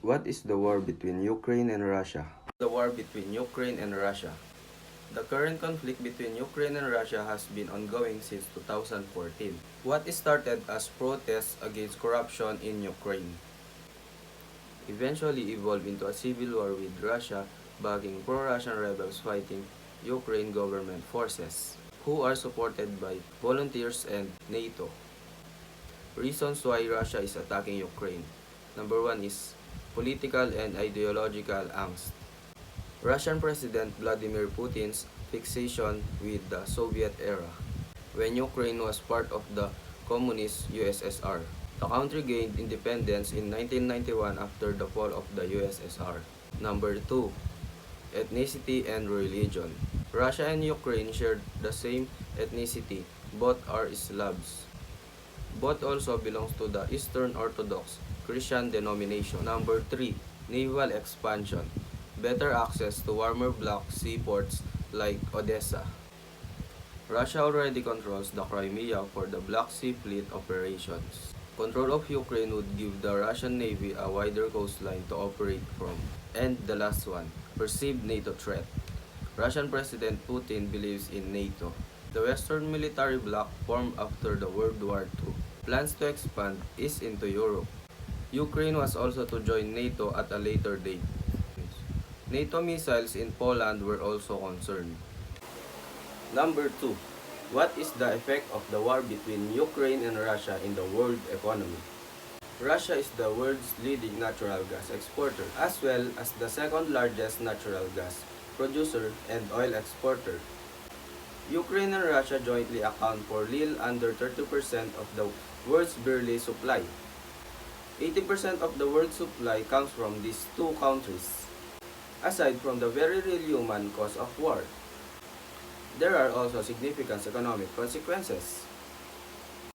What is the war between Ukraine and Russia? The war between Ukraine and Russia. The current conflict between Ukraine and Russia has been ongoing since 2014. What started as protests against corruption in Ukraine eventually evolved into a civil war with Russia backing pro-Russian rebels fighting Ukraine government forces, who are supported by volunteers and NATO. Reasons why Russia is attacking Ukraine. Number one is political and ideological angst. Russian President Vladimir Putin's fixation with the Soviet era, when Ukraine was part of the communist USSR. The country gained independence in 1991 after the fall of the USSR. Number 2. Ethnicity and religion. Russia and Ukraine share the same ethnicity. Both are Slavs. Both also belongs to the Eastern Orthodox Christian denomination. Number 3. Naval expansion. Better access to warmer Black Sea ports like Odessa. Russia already controls the Crimea for the Black Sea Fleet operations. Control of Ukraine would give the Russian Navy a wider coastline to operate from. And the last one, perceived NATO threat. Russian President Putin believes in NATO. The Western military bloc formed after the World War II plans to expand east into Europe. Ukraine was also to join NATO at a later date. NATO missiles in Poland were also concerned. Number 2. What is the effect of the war between Ukraine and Russia in the world economy? Russia is the world's leading natural gas exporter, as well as the second largest natural gas producer and oil exporter. Ukraine and Russia jointly account for little under 30% of the world's barley supply. 80% of the world's supply comes from these two countries. Aside from the very real human cost of war, there are also significant economic consequences.